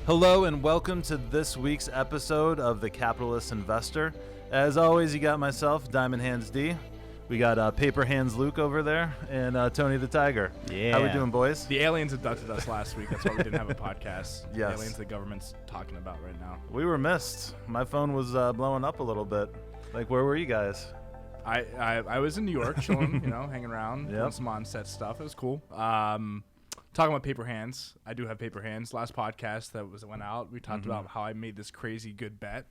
Hello and welcome to this week's episode of The Capitalist Investor. As always, you got myself, Diamond Hands D. We got Paper Hands Luke over there and Tony the Tiger. Yeah. How we doing, boys? The aliens abducted us last week. That's why we didn't have a podcast. Yes. The aliens the government's talking about right now. We were missed. My phone was blowing up a little bit. Like, where were you guys? I was in New York chilling, hanging around, doing some on-set stuff. It was cool. Talking about paper hands, I do have paper hands. Last podcast that went out, we talked about how I made this crazy good bet.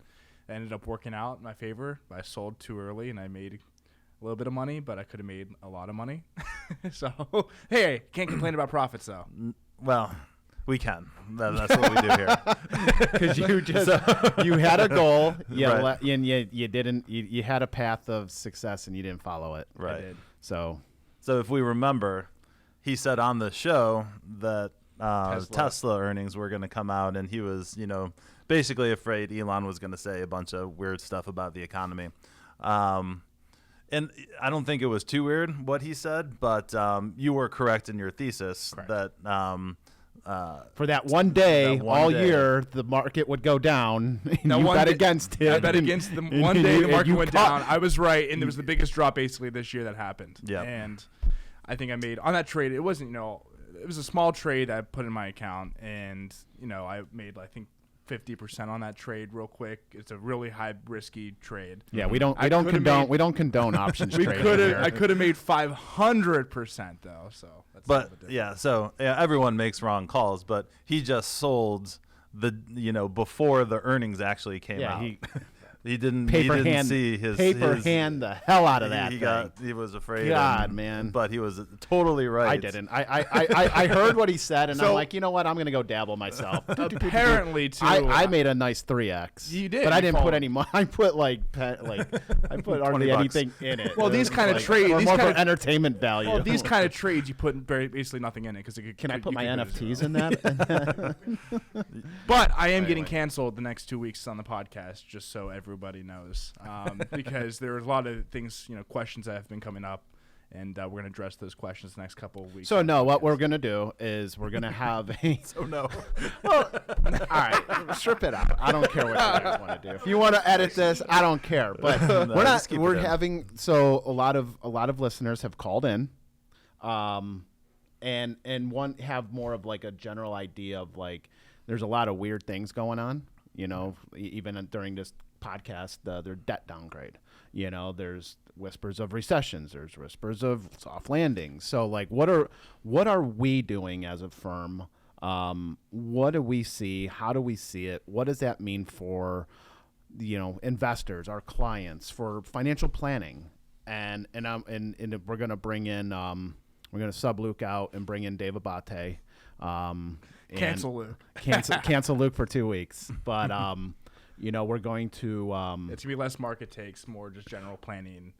It ended up working out in my favor. I sold too early and I made a little bit of money, but I could have made a lot of money. So, hey, can't complain about profits though. Well, we can. That's what we do here. Because you had a goal, Right. and you didn't. You had a path of success, and you didn't follow it. Right. I did. So if we remember, he said on the show that Tesla earnings were going to come out, and he was, basically afraid Elon was going to say a bunch of weird stuff about the economy. And I don't think it was too weird what he said, but you were correct in your thesis that for that one day, year, the market would go down. And you bet against it. I bet against them. One day the market went down. I was right, and it was the biggest drop basically this year that happened. Yeah. And I think I made on that trade. It wasn't, it was a small trade I put in my account, and I made I think 50% on that trade real quick. It's a really high risky trade. Yeah, we don't condone options trading. I could have made 500% though. So that's everyone makes wrong calls, but he just sold before the earnings actually came out. He didn't see his hand the hell out of that. He was afraid. God, man. But he was totally right. I didn't. I heard what he said, and I'm like, you know what? I'm gonna go dabble myself. Apparently, too. I made a nice 3x. You did, but I didn't put any money. I put I put hardly anything in it. Well, these kind of trades, more for entertainment value. Well, these kind of trades, you put basically nothing in it because can I put my NFTs in that? But I am getting canceled the next 2 weeks on the podcast, just so everybody knows, because there are a lot of things, questions that have been coming up, and we're going to address those questions the next couple of weeks. So no, what we're going to do is we're going to have a. So no. Well, all right, strip it out. I don't care what you guys want to do. If you want to edit this, I don't care. But we're not. We're having so a lot of listeners have called in, and one have more of like a general idea of like there's a lot of weird things going on. Even during this podcast, their debt downgrade. There's whispers of recessions. There's whispers of soft landings. So, like, what are we doing as a firm? What do we see? How do we see it? What does that mean for, investors, our clients, for financial planning? And we're gonna bring in we're gonna sub Luke out and bring in Dave Abate. Cancel Luke. Cancel Luke for 2 weeks, but. We're going to. It's going to be less market takes, more just general planning,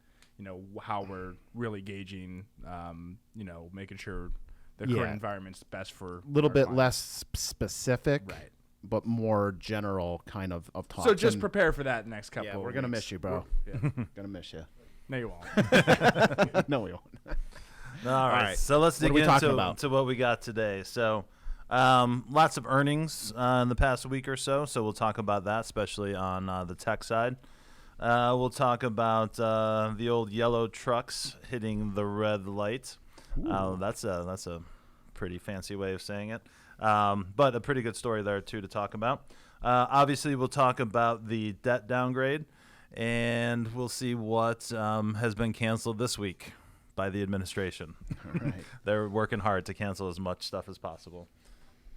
how we're really gauging, making sure the current environment's best for. A little bit clients. less specific, right? But more general kind of talk. So just prepare for that next couple of weeks. We're going to miss you, bro. Going to miss you. No, you won't. No, we won't. All right. So let's dig into what we got today. So. Lots of earnings in the past week or so we'll talk about that, especially on the tech side. We'll talk about the old yellow trucks hitting the red light. That's a pretty fancy way of saying it, but a pretty good story there too to talk about. Obviously, we'll talk about the debt downgrade, and we'll see what has been canceled this week by the administration. All right. They're working hard to cancel as much stuff as possible.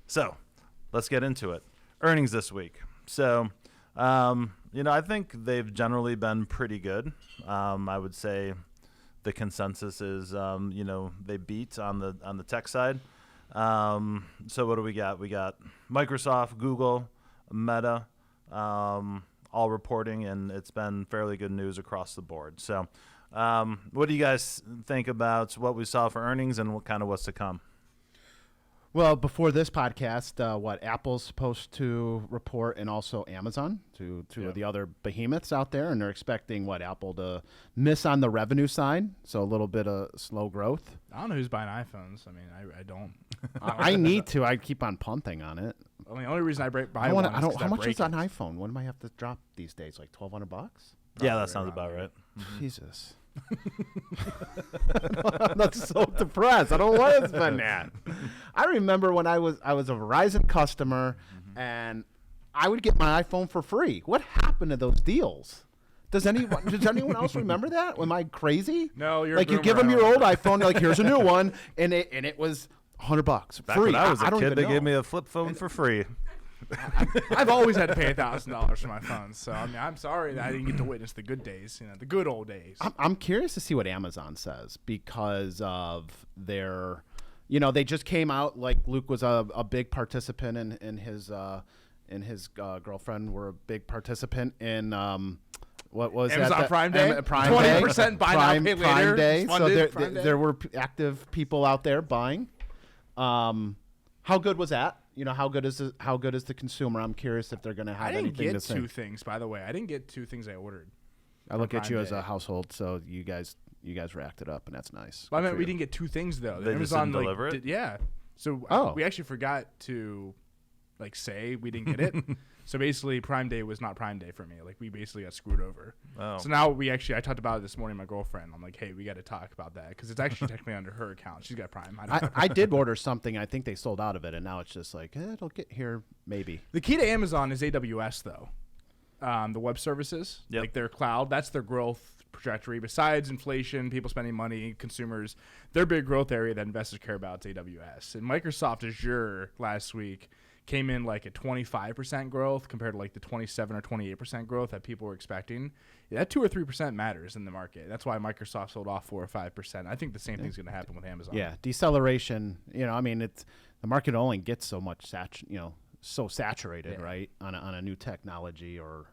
So let's get into it. Earnings this week. So, I think they've generally been pretty good. I would say the consensus is, they beat on the tech side. So what do we got? We got Microsoft, Google, Meta, all reporting, and it's been fairly good news across the board. So what do you guys think about what we saw for earnings and what's to come? Well, before this podcast, Apple's supposed to report, and also Amazon, two of the other behemoths out there, and they're expecting Apple to miss on the revenue side, so a little bit of slow growth. I don't know who's buying iPhones. I mean, I don't. I need to. I keep on punting on it. I mean, the only reason I buy How one. How much is an iPhone? What do I have to drop these days? Like $1,200? Yeah, that sounds about right. Jesus. I'm not so depressed. I don't want to spend that. I remember when I was a Verizon customer, and I would get my iPhone for free. What happened to those deals? Does anyone else remember that? Am I crazy? No, you're like you give them your old iPhone, like here's a new one, and it was $100 Back free. when I was a don't kid, even they know. gave me a flip phone for free. I've always had to pay $1,000 for my phone, so I mean, I'm sorry that I didn't get to witness the good days, the good old days. I'm curious to see what Amazon says because of their, they just came out. Like Luke was a big participant in his girlfriend were a big participant in what was Amazon that? Prime Day? Prime 20% buy now, pay later. Prime Day. So Prime Day. there were active people out there buying. How good was that? How good is the consumer? I'm curious if they're going to have anything to say. I didn't get two things, by the way. I didn't get two things I ordered. I look at you as a household, so you guys racked it up, and that's nice. Well, I mean, we didn't get two things though. They Amazon just didn't deliver it. Yeah. So we actually forgot to say we didn't get it. So basically, Prime Day was not Prime Day for me. Like we basically got screwed over. Oh. So now I talked about it this morning with my girlfriend. I'm like, hey, we got to talk about that because it's actually technically under her account. She's got Prime. I did order something. I think they sold out of it, and now it's just like it'll get here maybe. The key to Amazon is AWS though. The web services, like their cloud, that's their growth trajectory. Besides inflation, people spending money, consumers, their big growth area that investors care about is AWS. And Microsoft Azure last week came in like at 25% growth compared to like the 27 or 28% growth that people were expecting. Yeah, that 2 or 3% matters in the market. That's why Microsoft sold off 4 or 5%. I think the same thing's going to happen with Amazon. Yeah, deceleration. I mean, it's the market only gets so much so saturated, right, on a new technology or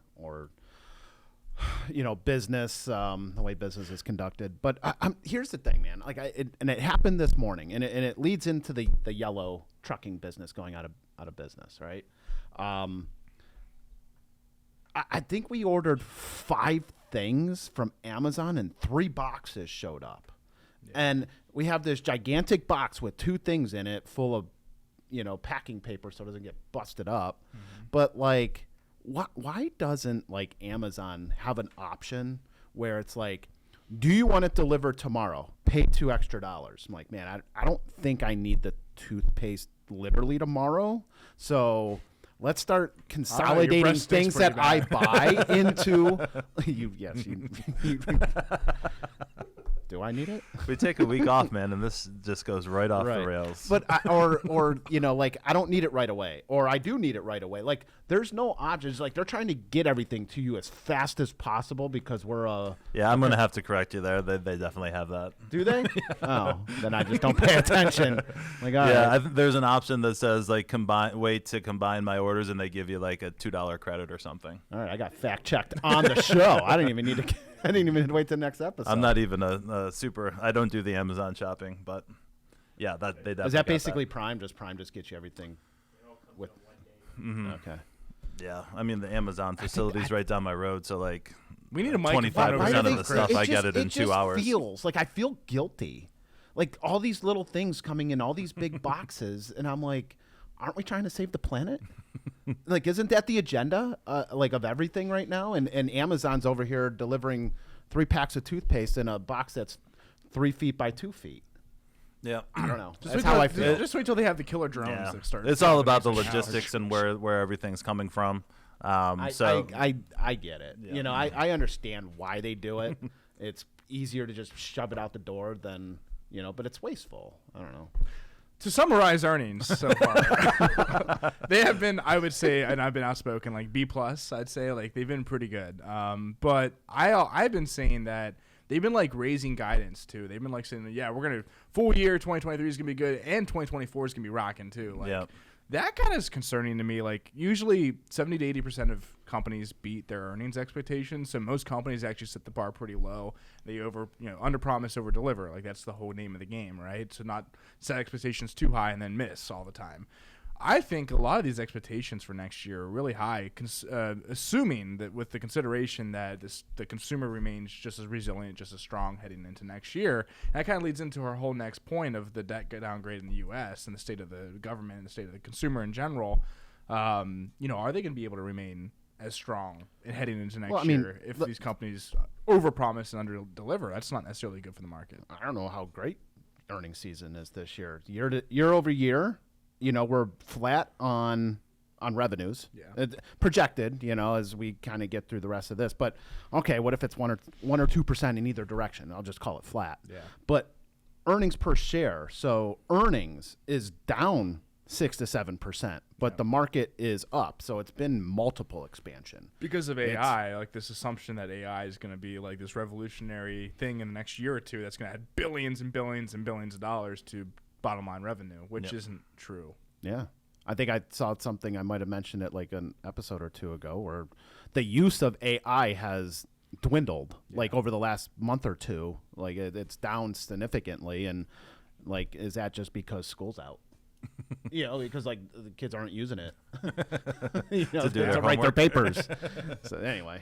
business, the way business is conducted. But here's the thing, man. Like and it happened this morning, and it leads into the yellow trucking business going out of business, right? I think we ordered 5 things from Amazon, and 3 boxes showed up, and we have this gigantic box with 2 things in it, full of packing paper, so it doesn't get busted up. But like, why doesn't like Amazon have an option where it's like, do you want it delivered tomorrow? Pay $2 extra. I'm like, man, I don't think I need the toothpaste literally tomorrow. So let's start consolidating things that I buy into you. Yes, you do I need it? We take a week off, man, and this just goes right off the rails. But like I don't need it right away, or I do need it right away. Like there's no options. Like they're trying to get everything to you as fast as possible because we're I'm gonna have to correct you there. They definitely have that. Do they? Oh, then I just don't pay attention. Like I think there's an option that says like wait to combine my orders, and they give you like a $2 credit or something. All right, I got fact checked on the show. I didn't even need to wait till the next episode. I'm not even a super. I don't do the Amazon shopping, but yeah, that they definitely. Is that basically Prime? Does Prime just get you everything? With okay. Yeah, I mean the Amazon facility's right down my road, so like we need a 25% of the stuff I get it in 2 hours. Feels like I feel guilty, like all these little things coming in, all these big boxes, and I'm like, aren't we trying to save the planet? Like, isn't that the agenda, like of everything right now? And Amazon's over here delivering 3 packs of toothpaste in a box that's 3 feet by 2 feet. Yeah, I don't know. That's how I feel. Just wait till they have the killer drones that start. It's all about the logistics and where everything's coming from. I get it. Yeah. I understand why they do it. It's easier to just shove it out the door than but it's wasteful. I don't know. To summarize earnings so far, they have been, I would say, and I've been outspoken, like B+, I'd say, like they've been pretty good. But I've been saying that they've been like raising guidance too. They've been like saying, yeah, we're going to full year 2023 is going to be good and 2024 is going to be rocking too. Like that kind of is concerning to me. Like usually 70 to 80% of companies beat their earnings expectations. So most companies actually set the bar pretty low. They under promise, over deliver. Like that's the whole name of the game, right? So not set expectations too high and then miss all the time. I think a lot of these expectations for next year are really high, assuming that with the consideration that the consumer remains just as resilient, just as strong heading into next year. And that kind of leads into our whole next point of the debt downgrade in the U.S. and the state of the government and the state of the consumer in general. are they going to be able to remain as strong and heading into next year if these companies overpromise and underdeliver? That's not necessarily good for the market. I don't know how great earnings season is this year. Year over year, we're flat on revenues, projected, as we kind of get through the rest of this. But okay, what if it's 1 or 2% in either direction? I'll just call it flat. Yeah. But earnings per share, so earnings is down 6 to 7%, but the market is up. So it's been multiple expansion because of AI. Like this assumption that AI is going to be like this revolutionary thing in the next year or two that's going to add billions and billions and billions of dollars to bottom line revenue, which isn't true. Yeah. I think I saw something, I might have mentioned it like an episode or two ago, where the use of AI has dwindled like over the last month or two. Like it's down significantly. And like, is that just because school's out? Because like the kids aren't using it to write their papers. So anyway,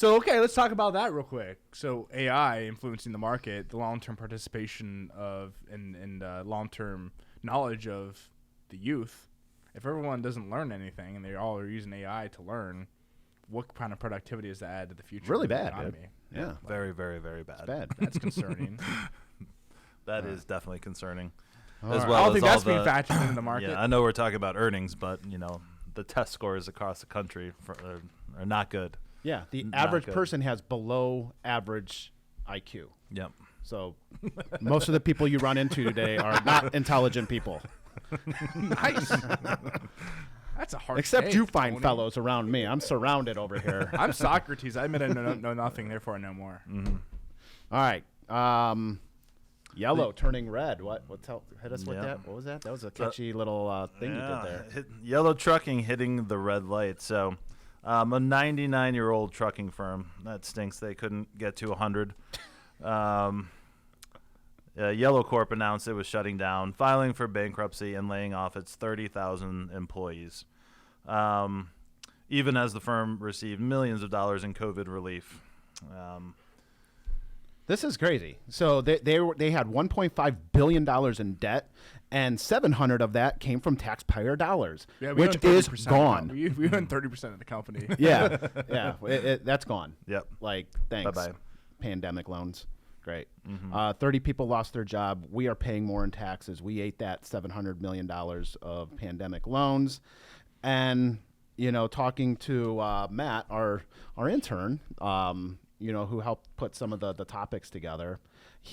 okay, let's talk about that real quick. So AI influencing the market, the long-term participation of and long-term knowledge of the youth. If everyone doesn't learn anything and they all are using AI to learn, what kind of productivity does that add to the future? Really of the bad, economy? Yeah, very, very, very bad. It's bad. That's concerning. That is definitely concerning. As well, I don't think that's being factored into the market. Yeah, I know we're talking about earnings, but the test scores across the country are not good. Yeah, the average person has below average IQ. Yep. So most of the people you run into today are not intelligent people. Nice. That's a hard. Except take, you fine Tony. fellows around me. I'm surrounded over here. I'm Socrates. I admit I know nothing, therefore I know more. Mm-hmm. All right. Yellow turning red. Hit us with that. What was that? That was a catchy little thing you did there. Yellow trucking hitting the red light. So a 99-year-old trucking firm. That stinks. They couldn't get to 100. Yellow Corp announced it was shutting down, filing for bankruptcy, and laying off its 30,000 employees, even as the firm received millions of dollars in COVID relief. This is crazy. So they had $1.5 billion in debt, and 700 of that came from taxpayer dollars, which is gone. We own 30% of the company. Yeah, that's gone. Yep. Like, thanks. Bye-bye. Pandemic loans. Great. Mm-hmm. 30 people lost their job. We are paying more in taxes. We ate that $700 million of pandemic loans. And, talking to Matt, our intern, who helped put some of the topics together,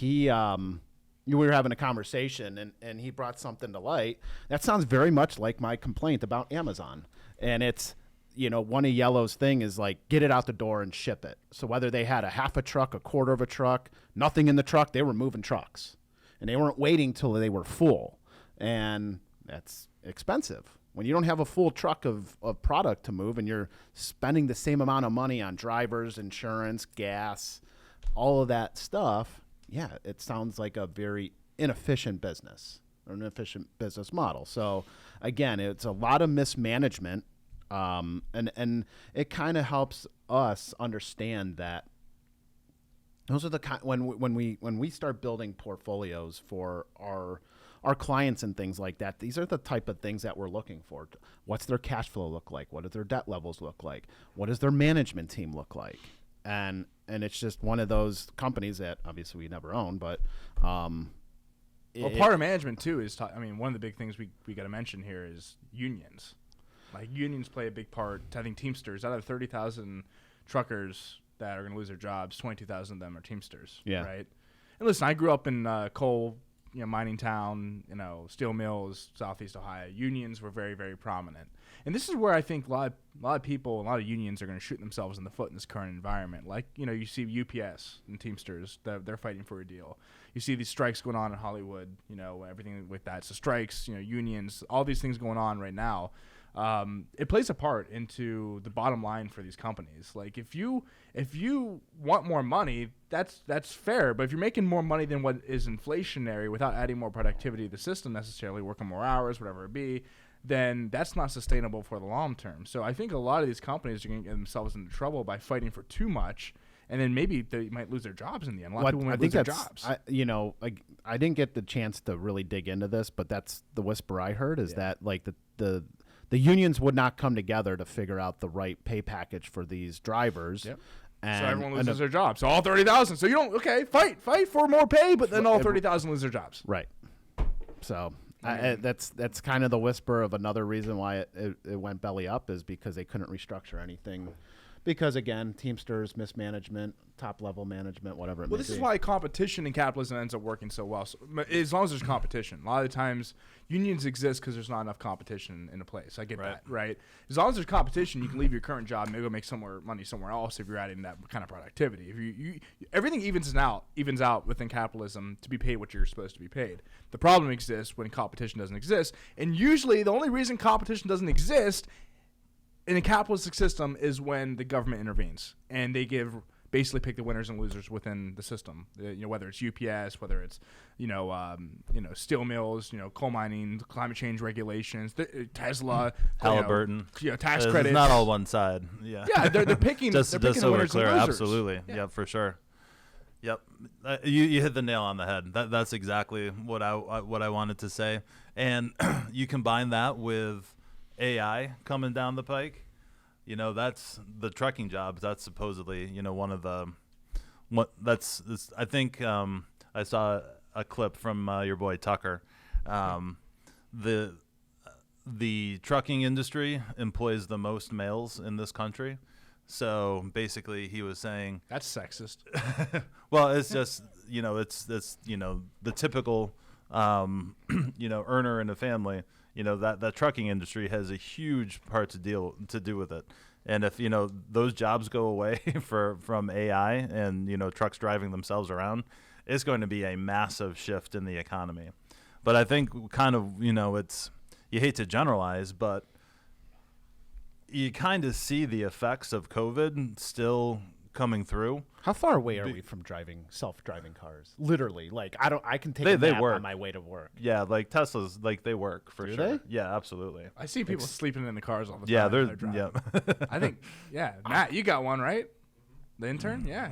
we were having a conversation, and he brought something to light. That sounds very much like my complaint about Amazon. And it's, one of Yellow's thing is like, get it out the door and ship it. So whether they had a half a truck, a quarter of a truck, nothing in the truck, they were moving trucks. And they weren't waiting till they were full. And that's expensive. When you don't have a full truck of product to move and you're spending the same amount of money on drivers, insurance, gas, all of that stuff, yeah, it sounds like a very inefficient business or an efficient business model. So again, it's a lot of mismanagement. And it kind of helps us understand that those are the when we start building portfolios for our clients and things like that, these are the type of things that we're looking for. What's their cash flow look like? What do their debt levels look like? What does their management team look like? And it's just one of those companies that obviously we never own, but part of management too is one of the big things we got to mention here is unions. Like unions play a big part. I think Teamsters, out of 30,000 truckers that are going to lose their jobs, 22,000 of them are Teamsters. Yeah. Right. And listen, I grew up in coal, mining town, steel mills, Southeast Ohio. Unions were very, very prominent. And this is where I think a lot of people, a lot of unions are going to shoot themselves in the foot in this current environment. Like, you see UPS and Teamsters, they're fighting for a deal. You see these strikes going on in Hollywood, everything with that. So strikes, unions, all these things going on right now. It plays a part into the bottom line for these companies. Like if you want more money, that's fair. But if you're making more money than what is inflationary without adding more productivity to the system necessarily, working more hours, whatever it be, then that's not sustainable for the long term. So I think a lot of these companies are going to get themselves into trouble by fighting for too much. And then maybe they might lose their jobs in the end. A lot of people might lose their jobs. I didn't get the chance to really dig into this, but that's the whisper I heard is that like the the unions would not come together to figure out the right pay package for these drivers. Yep. And, so everyone loses their jobs. So all 30,000. So you don't fight for more pay, but then all 30,000 lose their jobs. Right. So that's kind of the whisper of another reason why it went belly up is because they couldn't restructure anything. Because, again, Teamsters, mismanagement, top-level management, whatever it may be. Well, this is why competition in capitalism ends up working so well. So, as long as there's competition. A lot of the times, unions exist because there's not enough competition in a place. I get that, right? As long as there's competition, you can leave your current job and maybe go make money somewhere else if you're adding that kind of productivity. If everything evens out within capitalism to be paid what you're supposed to be paid. The problem exists when competition doesn't exist. And usually, the only reason competition doesn't exist in a capitalistic system is when the government intervenes and they basically pick the winners and losers within the system. Whether it's UPS, whether it's steel mills, coal mining, climate change regulations, Tesla, Halliburton, tax credits. It's not all one side. Yeah, they're picking. just they're picking so the we're winners clear, and losers. absolutely, yeah, for sure. Yep, you hit the nail on the head. That's exactly what I wanted to say, and you combine that with AI coming down the pike, that's the trucking jobs. That's supposedly, one of the, I think I saw a clip from your boy Tucker. The trucking industry employs the most males in this country. So basically he was saying that's sexist. Well, it's just, it's the typical, earner in a family. That trucking industry has a huge part to do with it. And if, those jobs go away from AI and, trucks driving themselves around, it's going to be a massive shift in the economy. But I think kind of, it's, you hate to generalize, but you kind of see the effects of COVID still coming through. How far away are we from self-driving cars? Literally, I can take a nap on my way to work. Yeah, like Teslas, they work for sure. They? Yeah, absolutely. I see people sleeping in the cars all the time. Yeah, they're driving. Yeah. I think, Matt, you got one, right? The intern, yeah,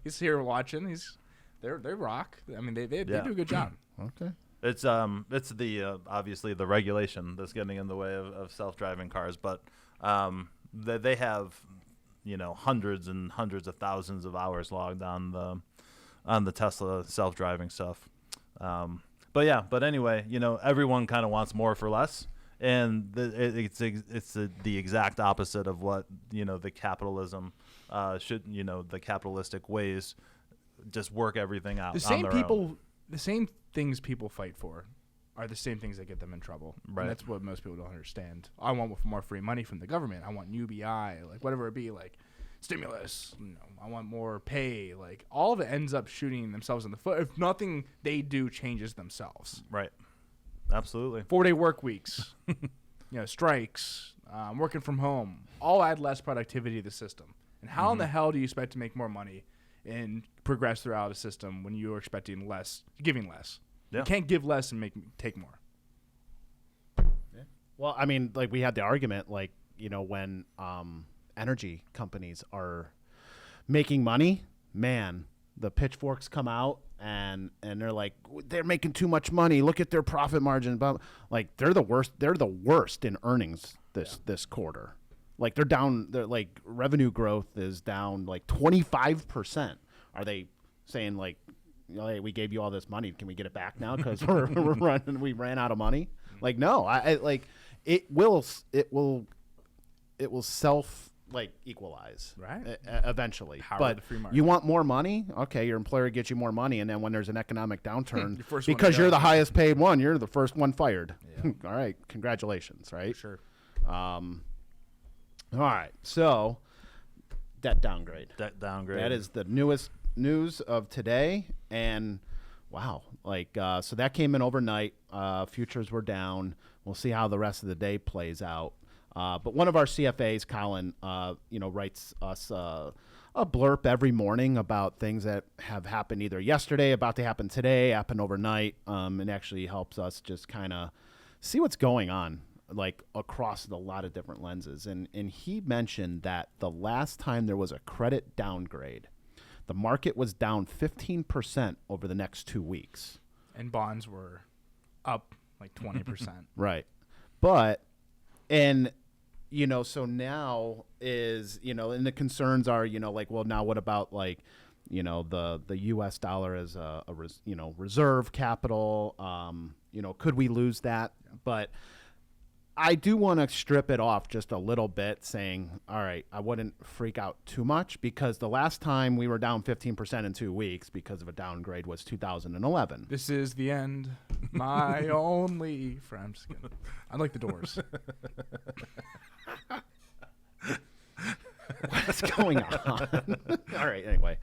he's here watching. They rock. I mean, they do a good job. Okay. It's the obviously the regulation that's getting in the way of self-driving cars, but they have hundreds and hundreds of thousands of hours logged on the Tesla self-driving stuff. But anyway, everyone kind of wants more for less, and it's the exact opposite of what the capitalism should the capitalistic ways just work everything out. The same things people fight for are the same things that get them in trouble. Right. And that's what most people don't understand. I want more free money from the government. I want UBI, whatever it be, stimulus. I want more pay. All of it ends up shooting themselves in the foot if nothing they do changes themselves. Right. Absolutely. 4-day work weeks, strikes, working from home, all add less productivity to the system. And how in the hell do you expect to make more money and progress throughout a system when you're expecting less, giving less? Yeah. You can't give less and take more. Yeah. Well, I mean, we had the argument, when energy companies are making money, man, the pitchforks come out and they're making too much money. Look at their profit margin. But they're the worst. They're the worst in earnings this quarter. They're down. Revenue growth is down 25%. Are they saying hey, we gave you all this money. Can we get it back now? Because we ran out of money. No, it will self equalize eventually. But you want more money? Okay, your employer gets you more money, and then when there's an economic downturn, because you're the highest paid one, you're the first one fired. Yeah. All right, congratulations, right? Sure. All right, so debt downgrade. That is the newest news of today, and wow, so that came in overnight. Futures were down. We'll see how the rest of the day plays out. But one of our CFAs, Colin, writes us a blurb every morning about things that have happened either yesterday, about to happen today, happened overnight, and actually helps us just kind of see what's going on, across a lot of different lenses. And he mentioned that the last time there was a credit downgrade, the market was down 15% over the next 2 weeks. And bonds were up 20%. Right. But And, so now is, and the concerns are, like, well, now what about like, the U.S. dollar as a reserve capital, could we lose that? But I do want to strip it off just a little bit, saying, all right, I wouldn't freak out too much, because the last time we were down 15% in 2 weeks because of a downgrade was 2011. This is the end. My only friend. I'm just kidding. I like the Doors. What's going on? All right, anyway.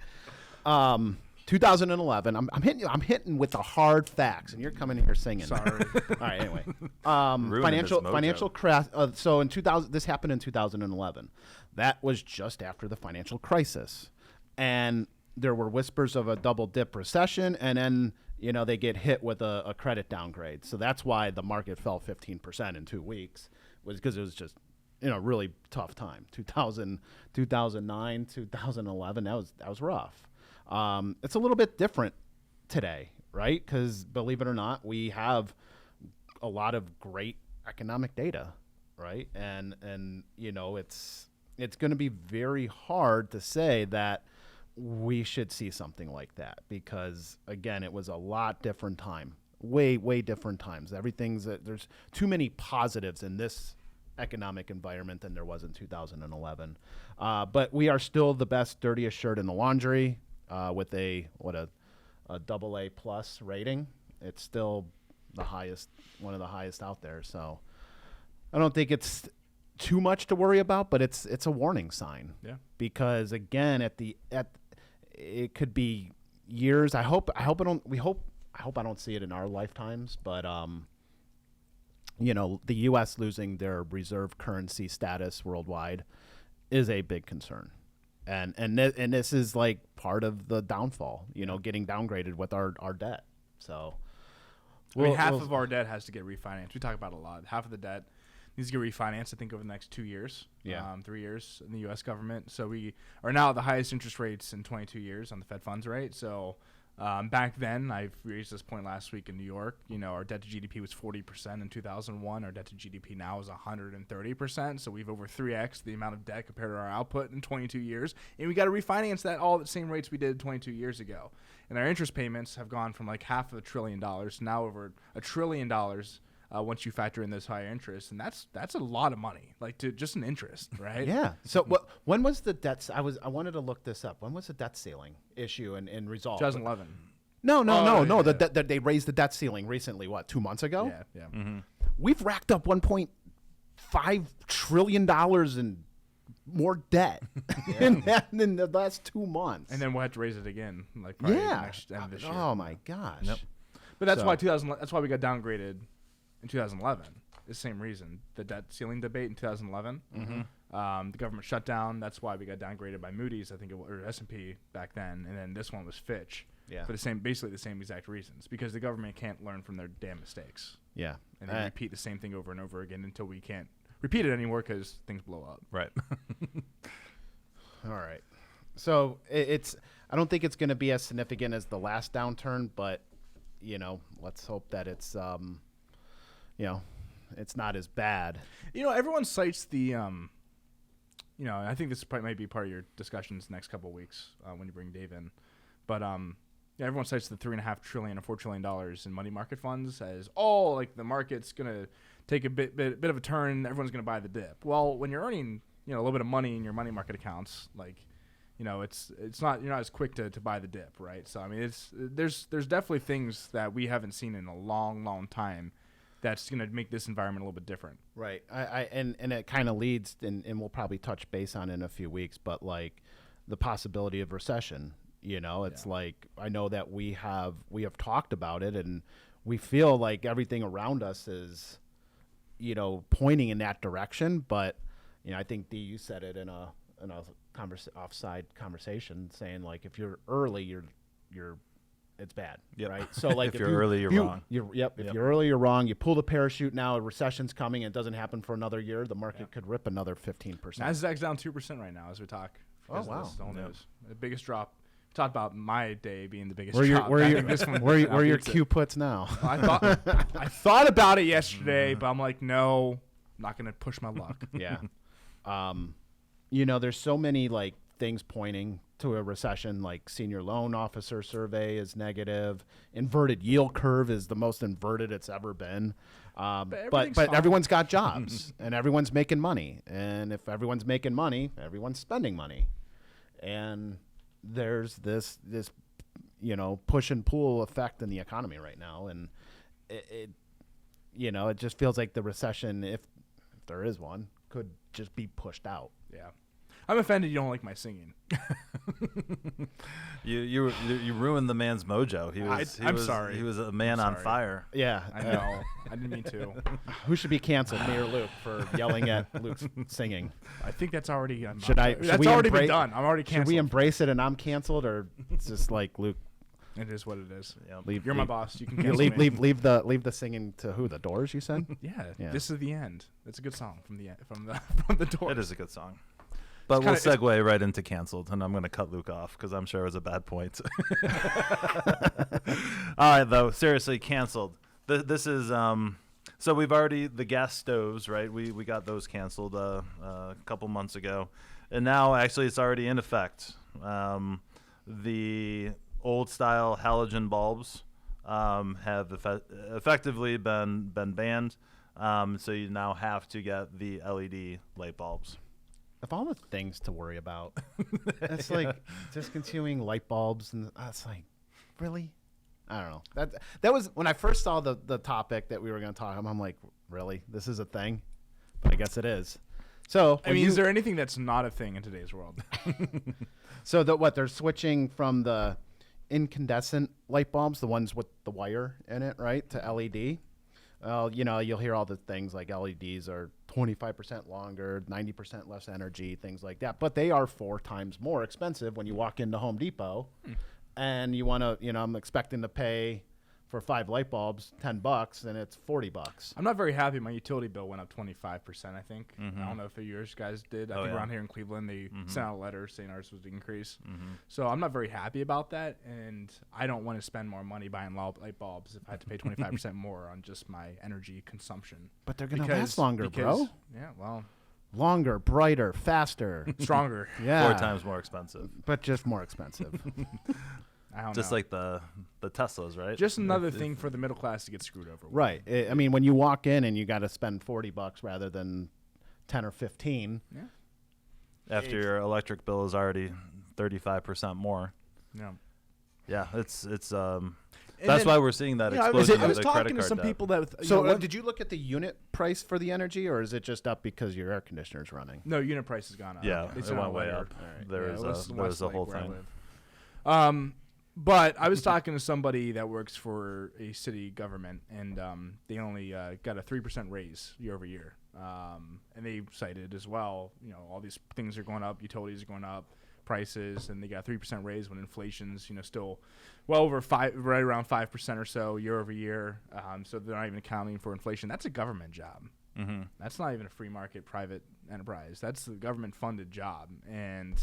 2011. I'm hitting with the hard facts, and you're coming here singing. Sorry. All right. Anyway, financial crash. So in 2000, this happened in 2011. That was just after the financial crisis, and there were whispers of a double dip recession, and then they get hit with a credit downgrade. So that's why the market fell 15% in 2 weeks, was because it was just really tough time. 2000, 2009, 2011. That was rough. It's a little bit different today, right? Because believe it or not, we have a lot of great economic data, right? And it's going to be very hard to say that we should see something like that, because again, it was a lot different time, way different times. There's too many positives in this economic environment than there was in 2011. But we are still the best, dirtiest shirt in the laundry. With a AA plus rating. It's still one of the highest out there. So I don't think it's too much to worry about, but it's a warning sign. Yeah. Because again, it could be years. I hope I don't see it in our lifetimes, but the U.S. losing their reserve currency status worldwide is a big concern. And this is like part of the downfall, getting downgraded with our debt. So, half of our debt has to get refinanced. We talk about it a lot. Half of the debt needs to get refinanced, I think, over the next 2 years. 3 years in the U.S. government. So we are now at the highest interest rates in 22 years on the Fed funds rate. So back then, I raised this point last week in New York. Our debt to GDP was 40% in 2001. Our debt to GDP now is 130%. So we've over 3x the amount of debt compared to our output in 22 years. And we got to refinance that all at the same rates we did 22 years ago. And our interest payments have gone from like $500 billion to now over $1 trillion once you factor in those higher interests. And that's a lot of money, like to just an interest, right? Yeah. So when was the debt? I wanted to look this up. When was the debt ceiling issue and resolved? 2011. No. Yeah. They raised the debt ceiling recently. What, 2 months ago? Yeah. Mm-hmm. We've racked up $1.5 trillion in more debt in the last 2 months. And then we'll have to raise it again, like probably next end of this year. Oh my gosh. Yep. But that's why we got downgraded in 2011. The same reason, the debt ceiling debate in 2011. Mm-hmm. The government shutdown. That's why we got downgraded by Moody's, I think, or S&P back then, and then this one was Fitch. Yeah. For basically the same exact reasons, because the government can't learn from their damn mistakes. Yeah. And they repeat the same thing over and over again until we can't repeat it anymore because things blow up. Right. All right. So I don't think it's going to be as significant as the last downturn, but let's hope that it's it's not as bad. Everyone cites the I think this might be part of your discussions next couple of weeks when you bring Dave in, but everyone cites the $3.5 trillion or $4 trillion in money market funds as like the market's gonna take a bit of a turn. Everyone's gonna buy the dip. Well, when you're earning a little bit of money in your money market accounts, like it's not, you're not as quick to buy the dip, right? So I mean, there's definitely things that we haven't seen in a long time that's going to make this environment a little bit different. Right. And it kind of leads, and we'll probably touch base on it in a few weeks, but like the possibility of recession, it's like, I know that we have talked about it, and we feel like everything around us is, pointing in that direction. But, I think you said it in a offside conversation, saying like, if you're early, you're it's bad, right? So like if you're early, you're wrong. If you're early, you're wrong. You pull the parachute now, a recession's coming, and it doesn't happen for another year, the market could rip another 15%. Nasdaq's down 2% right now as we talk. Oh, wow. News. The biggest drop. We talked about my day being the biggest drop. Where are your Q puts now? I thought about it yesterday, but I'm like, no, not going to push my luck. Yeah. There's so many like things pointing to a recession, like senior loan officer survey is negative. Inverted yield curve is the most inverted it's ever been. But everyone's got jobs and everyone's making money. And if everyone's making money, everyone's spending money. And there's this push and pull effect in the economy right now. And it just feels like the recession, if there is one, could just be pushed out. Yeah. I'm offended you don't like my singing. You ruined the man's mojo. I'm sorry. He was a man on fire. Yeah. I know. I didn't mean to. Who should be canceled, me or Luke, for yelling at Luke's singing? I think that's already That's already been done. I'm already canceled. Should we embrace it and I'm canceled, or it's just like Luke? It is what it is. Yep. You're my boss. You can cancel me. Leave the singing to who? The Doors, you said? Yeah. This is the end. That's a good song from the Doors. It is a good song. But we'll segue right into canceled, and I'm going to cut Luke off because I'm sure it was a bad point. All right, though. Seriously, canceled. This is so we've already the gas stoves, right? We got those canceled a couple months ago, and now actually it's already in effect. The old style halogen bulbs have effectively been banned, so you now have to get the LED light bulbs. Of all the things to worry about, it's like discontinuing light bulbs, and it's like, really? I don't know. That was when I first saw the topic that we were going to talk about. I'm like, really? This is a thing? But I guess it is. So is there anything that's not a thing in today's world? So they're switching from the incandescent light bulbs, the ones with the wire in it, right, to LED. Well, you'll hear all the things like LEDs are 25% longer, 90% less energy, things like that. But they are 4 times more expensive when you walk into Home Depot and you want to, I'm expecting to pay for 5 light bulbs $10 and it's $40. I'm not very happy. My utility bill went up 25%, I think. I don't know if yours guys did. I think around here in Cleveland they sent out a letter saying ours was increase. So I'm not very happy about that, and I don't want to spend more money buying light bulbs if I had to pay 25% more on just my energy consumption. But they're going to last longer, bro. Yeah, well. Longer, brighter, faster. Stronger. Yeah. 4 times more expensive. But just more expensive. I don't just know. like the Teslas, right? Just another thing for the middle class to get screwed over with. Right. I mean, when you walk in and you got to spend $40 rather than 10 or 15. Yeah. After your electric bill is already 35% more. Yeah. Yeah, it's that's why we're seeing that explosion. I was of the talking credit to card some debt. people that. Did you look at the unit price for the energy, or is it just up because your air conditioner's running? No, unit price has gone up. Yeah, It's it on went way later. up. Right. There was a whole where I thing. live. But I was talking to somebody that works for a city government, and they only got a 3% raise year over year. And they cited as well, all these things are going up, utilities are going up, prices, and they got a 3% raise when inflation's, still well over right around 5% or so year over year. So they're not even accounting for inflation. That's a government job. Mm-hmm. That's not even a free market private enterprise. That's the government funded job. And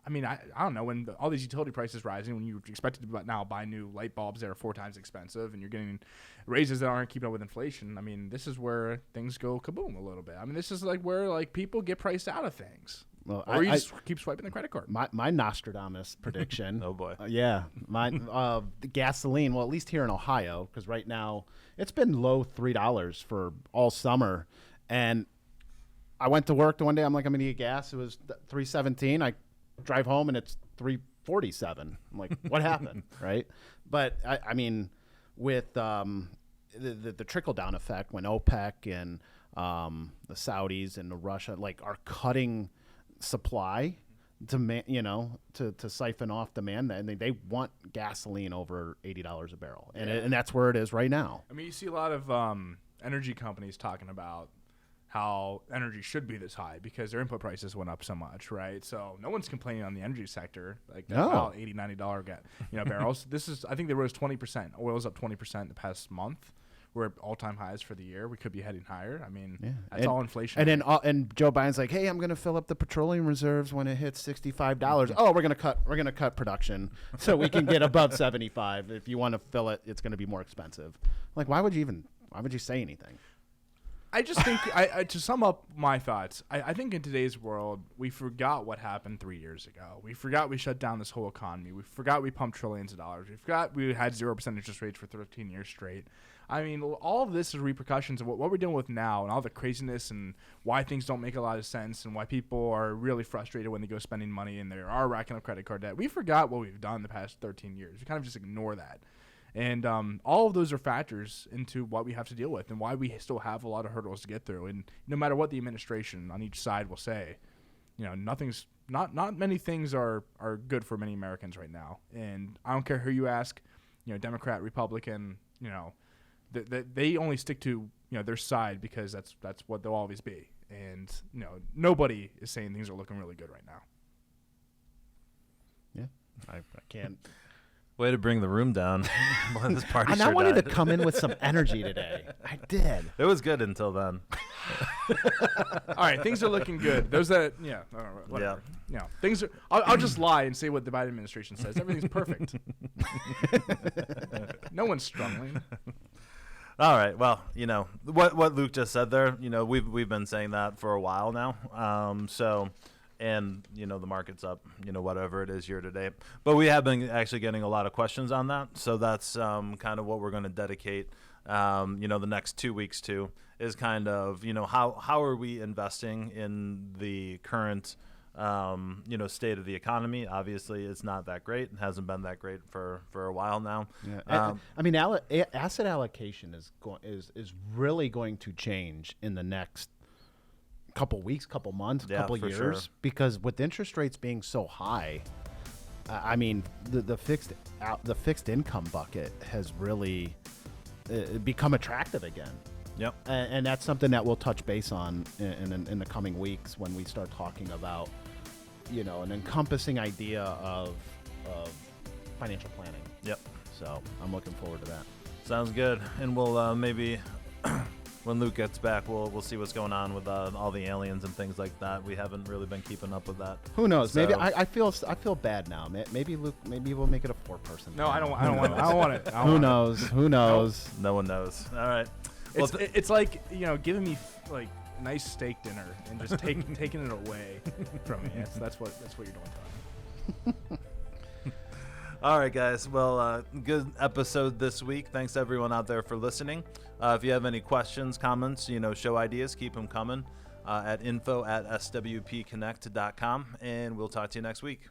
I mean, I don't know, when all these utility prices rising, when you expected to now buy new light bulbs that are 4 times expensive, and you're getting raises that aren't keeping up with inflation. I mean, this is where things go kaboom a little bit. I mean, this is like where people get priced out of things. Well, or you just keep swiping the credit card. My Nostradamus prediction. Oh boy. The gasoline. Well, at least here in Ohio, because right now it's been low $3 for all summer, and I went to work the one day. I'm like, I'm gonna get gas. It was $3.17. I drive home and it's $3.47. I'm like, what happened, right? But I mean, with the trickle down effect when OPEC and the Saudis and Russia are cutting supply to siphon off demand, and they want gasoline over $80 a barrel, and that's where it is right now. I mean, you see a lot of energy companies talking about how energy should be this high because their input prices went up so much, right? So no one's complaining on the energy sector, about $80, $90 barrels. I think they rose 20%. Oil's up 20% in the past month. We're at all-time highs for the year. We could be heading higher. I mean, that's all inflation. And then and Joe Biden's like, "Hey, I'm going to fill up the petroleum reserves when it hits $65. Oh, we're going to cut production so we can get above 75. If you want to fill it, it's going to be more expensive." Like, why would you say anything? I just think, to sum up my thoughts, I think in today's world, we forgot what happened 3 years ago. We forgot we shut down this whole economy. We forgot we pumped trillions of dollars. We forgot we had 0% interest rates for 13 years straight. I mean, all of this is repercussions of what we're dealing with now and all the craziness and why things don't make a lot of sense and why people are really frustrated when they go spending money and they are racking up credit card debt. We forgot what we've done the past 13 years. We kind of just ignore that. And all of those are factors into what we have to deal with and why we still have a lot of hurdles to get through. And no matter what the administration on each side will say, not many things are good for many Americans right now. And I don't care who you ask, Democrat, Republican, they only stick to their side because that's what they'll always be. And nobody is saying things are looking really good right now. Yeah, I can't. Way to bring the room down. This party and I wanted to come in with some energy today. I did. It was good until then. All right, things are looking good. Those that, whatever. Yeah. Things are. I'll just lie and say what the Biden administration says. Everything's perfect. No one's struggling. All right. Well, what Luke just said there. We've been saying that for a while now. And the market's up, whatever it is year to date. But we have been actually getting a lot of questions on that. So that's kind of what we're going to dedicate, the next 2 weeks to, is kind of, how are we investing in the current, state of the economy. Obviously, it's not that great. It hasn't been that great for a while now. Yeah. Asset allocation is really going to change in the next couple weeks, couple months, couple years, sure. Because with interest rates being so high, the fixed income bucket has really become attractive again. Yep. And that's something that we'll touch base on in the coming weeks when we start talking about, an encompassing idea of financial planning. Yep. So I'm looking forward to that. Sounds good. And we'll maybe when Luke gets back, we'll see what's going on with all the aliens and things like that. We haven't really been keeping up with that. Who knows? So, maybe I feel bad now. Maybe Luke. Maybe we'll make it a 4-person. No, I don't want it. Who knows? Who knows? No one knows. All right. Well, it's like giving me like nice steak dinner and just taking it away from me. That's what you're doing to me. All right, guys. Well, good episode this week. Thanks everyone out there for listening. If you have any questions, comments, show ideas, keep them coming at info@swpconnect.com, and we'll talk to you next week.